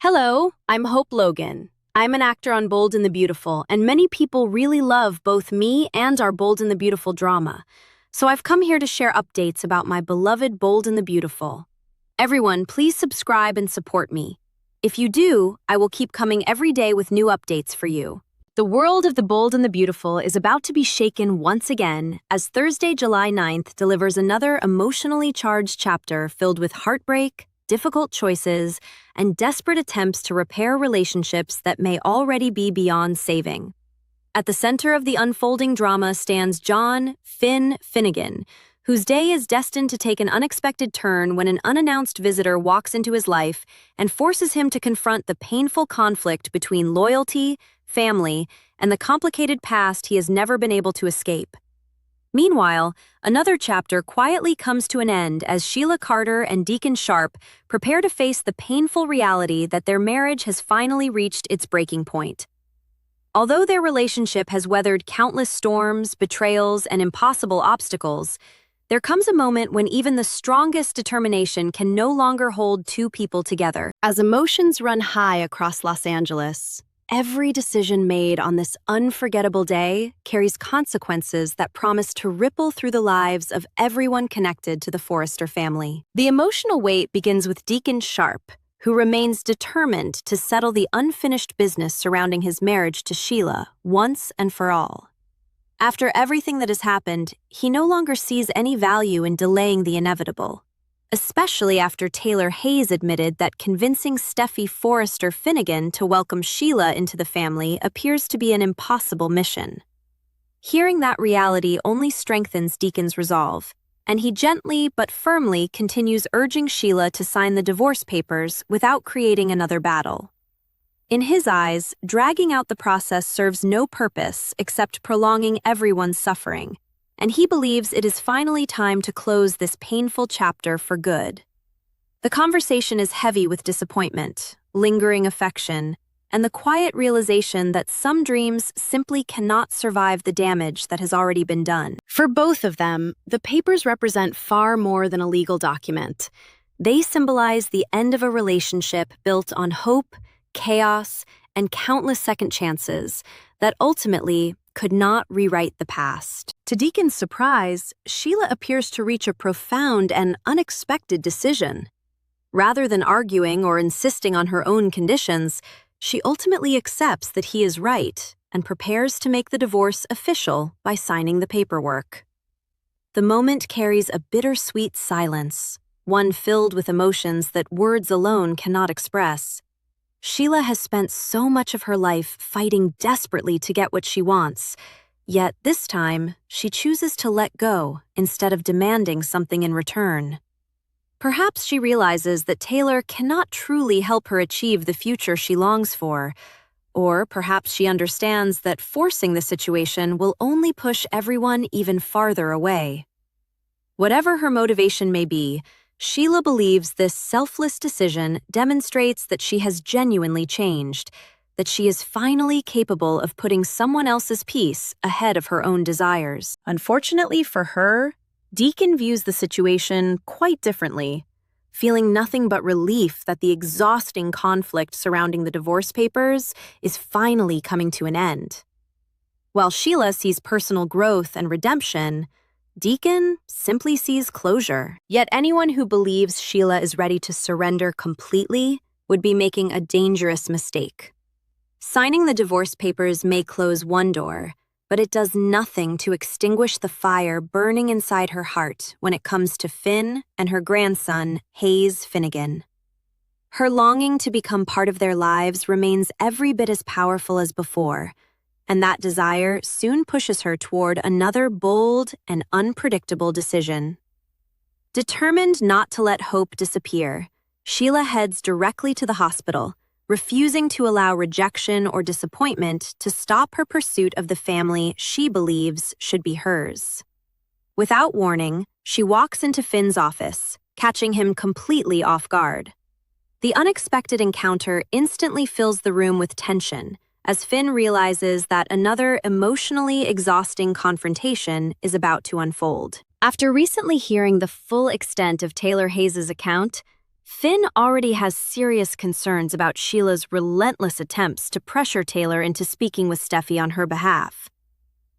Hello, I'm Hope Logan. I'm an actor on Bold and the Beautiful, and many people really love both me and our Bold and the Beautiful drama. So I've come here to share updates about my beloved Bold and the Beautiful. Everyone, please subscribe and support me. If you do, I will keep coming every day with new updates for you. The world of the Bold and the Beautiful is about to be shaken once again as Thursday, July 9th delivers another emotionally charged chapter filled with heartbreak, difficult choices, and desperate attempts to repair relationships that may already be beyond saving. At the center of the unfolding drama stands John Finnegan, whose day is destined to take an unexpected turn when an unannounced visitor walks into his life and forces him to confront the painful conflict between loyalty, family, and the complicated past he has never been able to escape. Meanwhile, another chapter quietly comes to an end as Sheila Carter and Deacon Sharp prepare to face the painful reality that their marriage has finally reached its breaking point. Although their relationship has weathered countless storms, betrayals, and impossible obstacles, there comes a moment when even the strongest determination can no longer hold two people together. As emotions run high across Los Angeles, every decision made on this unforgettable day carries consequences that promise to ripple through the lives of everyone connected to the Forrester family. The emotional weight begins with Deacon Sharp, who remains determined to settle the unfinished business surrounding his marriage to Sheila once and for all. After everything that has happened, he no longer sees any value in delaying the inevitable, especially after Taylor Hayes admitted that convincing Steffi Forrester Finnegan to welcome Sheila into the family appears to be an impossible mission. Hearing that reality only strengthens Deacon's resolve, and he gently but firmly continues urging Sheila to sign the divorce papers without creating another battle. In his eyes, dragging out the process serves no purpose except prolonging everyone's suffering, and he believes it is finally time to close this painful chapter for good. The conversation is heavy with disappointment, lingering affection, and the quiet realization that some dreams simply cannot survive the damage that has already been done. For both of them, the papers represent far more than a legal document. They symbolize the end of a relationship built on hope, chaos, and countless second chances that ultimately could not rewrite the past. To Deacon's surprise, Sheila appears to reach a profound and unexpected decision. Rather than arguing or insisting on her own conditions, she ultimately accepts that he is right and prepares to make the divorce official by signing the paperwork. The moment carries a bittersweet silence, one filled with emotions that words alone cannot express. Sheila has spent so much of her life fighting desperately to get what she wants, yet this time she chooses to let go instead of demanding something in return. Perhaps she realizes that Taylor cannot truly help her achieve the future she longs for, or perhaps she understands that forcing the situation will only push everyone even farther away. Whatever her motivation may be, Sheila believes this selfless decision demonstrates that she has genuinely changed, that she is finally capable of putting someone else's peace ahead of her own desires. Unfortunately for her, Deacon views the situation quite differently, feeling nothing but relief that the exhausting conflict surrounding the divorce papers is finally coming to an end. While Sheila sees personal growth and redemption, Deacon simply sees closure. Yet anyone who believes Sheila is ready to surrender completely would be making a dangerous mistake. Signing the divorce papers may close one door, but it does nothing to extinguish the fire burning inside her heart when it comes to Finn and her grandson, Hayes Finnegan. Her longing to become part of their lives remains every bit as powerful as before, and that desire soon pushes her toward another bold and unpredictable decision. Determined not to let hope disappear, Sheila heads directly to the hospital, refusing to allow rejection or disappointment to stop her pursuit of the family she believes should be hers. Without warning, she walks into Finn's office, catching him completely off guard. The unexpected encounter instantly fills the room with tension, as Finn realizes that another emotionally exhausting confrontation is about to unfold. After recently hearing the full extent of Taylor Hayes' account, Finn already has serious concerns about Sheila's relentless attempts to pressure Taylor into speaking with Steffi on her behalf.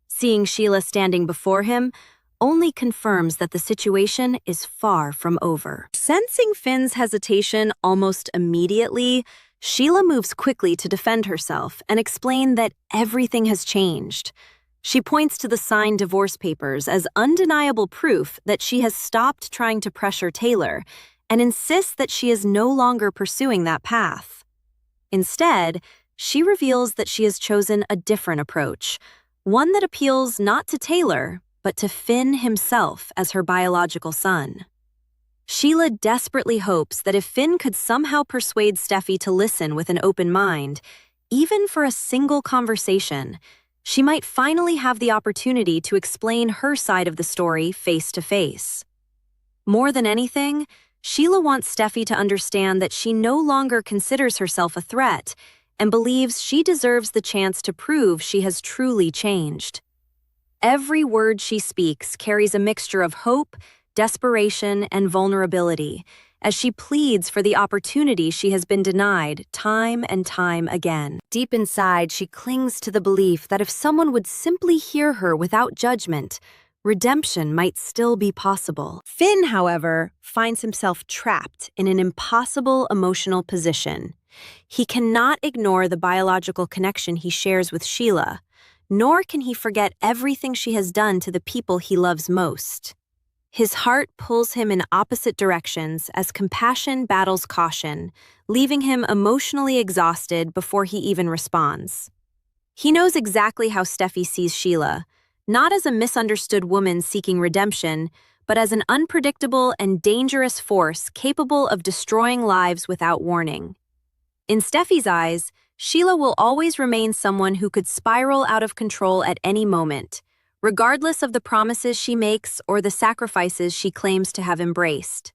Seeing Sheila standing before him only confirms that the situation is far from over. Sensing Finn's hesitation almost immediately, Sheila moves quickly to defend herself and explain that everything has changed. She points to the signed divorce papers as undeniable proof that she has stopped trying to pressure Taylor and insists that she is no longer pursuing that path. Instead, she reveals that she has chosen a different approach, one that appeals not to Taylor, but to Finn himself as her biological son. Sheila desperately hopes that if Finn could somehow persuade Steffi to listen with an open mind, even for a single conversation, she might finally have the opportunity to explain her side of the story face to face. More than anything, Sheila wants Steffi to understand that she no longer considers herself a threat and believes she deserves the chance to prove she has truly changed. Every word she speaks carries a mixture of hope, desperation, and vulnerability, as she pleads for the opportunity she has been denied time and time again. Deep inside, she clings to the belief that if someone would simply hear her without judgment, redemption might still be possible. Finn, however, finds himself trapped in an impossible emotional position. He cannot ignore the biological connection he shares with Sheila, nor can he forget everything she has done to the people he loves most. His heart pulls him in opposite directions as compassion battles caution, leaving him emotionally exhausted before he even responds. He knows exactly how Steffi sees Sheila, not as a misunderstood woman seeking redemption, but as an unpredictable and dangerous force capable of destroying lives without warning. In Steffi's eyes, Sheila will always remain someone who could spiral out of control at any moment, regardless of the promises she makes or the sacrifices she claims to have embraced.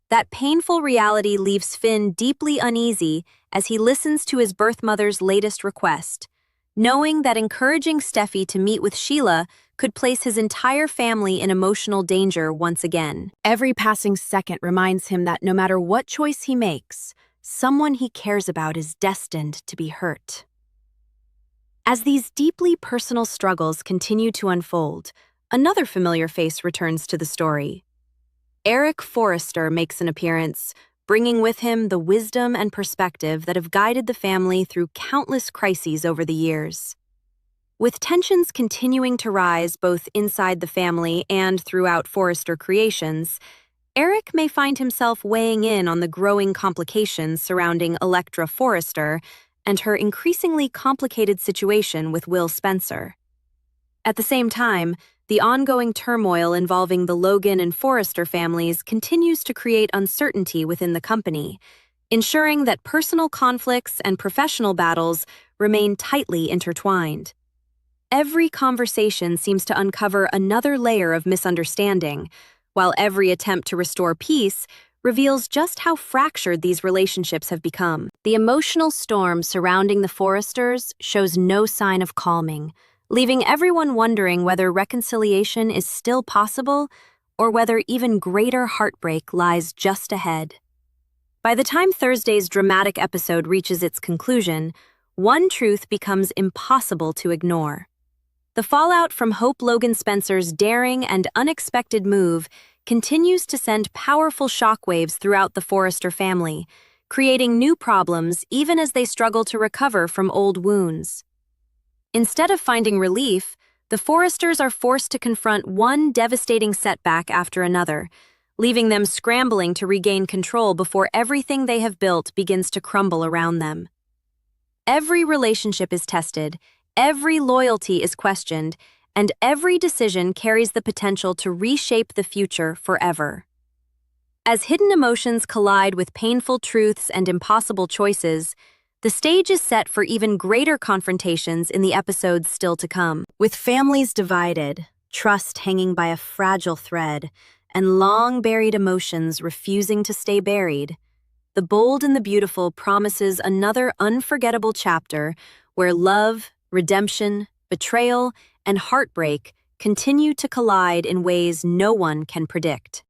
That painful reality leaves Finn deeply uneasy as he listens to his birth mother's latest request, knowing that encouraging Steffi to meet with Sheila could place his entire family in emotional danger once again. Every passing second reminds him that no matter what choice he makes, someone he cares about is destined to be hurt. As these deeply personal struggles continue to unfold, another familiar face returns to the story. Eric Forrester makes an appearance, bringing with him the wisdom and perspective that have guided the family through countless crises over the years. With tensions continuing to rise both inside the family and throughout Forrester Creations, Eric may find himself weighing in on the growing complications surrounding Electra Forrester and her increasingly complicated situation with Will Spencer. At the same time, the ongoing turmoil involving the Logan and Forrester families continues to create uncertainty within the company, ensuring that personal conflicts and professional battles remain tightly intertwined. Every conversation seems to uncover another layer of misunderstanding, while every attempt to restore peace reveals just how fractured these relationships have become. The emotional storm surrounding the Forresters shows no sign of calming, leaving everyone wondering whether reconciliation is still possible or whether even greater heartbreak lies just ahead. By the time Thursday's dramatic episode reaches its conclusion, one truth becomes impossible to ignore. The fallout from Hope Logan Spencer's daring and unexpected move continues to send powerful shockwaves throughout the Forrester family, creating new problems even as they struggle to recover from old wounds. Instead of finding relief, the Forresters are forced to confront one devastating setback after another, leaving them scrambling to regain control before everything they have built begins to crumble around them. Every relationship is tested, every loyalty is questioned, and every decision carries the potential to reshape the future forever. As hidden emotions collide with painful truths and impossible choices, the stage is set for even greater confrontations in the episodes still to come. With families divided, trust hanging by a fragile thread, and long-buried emotions refusing to stay buried, The Bold and the Beautiful promises another unforgettable chapter where love, redemption, betrayal, and heartbreak continue to collide in ways no one can predict.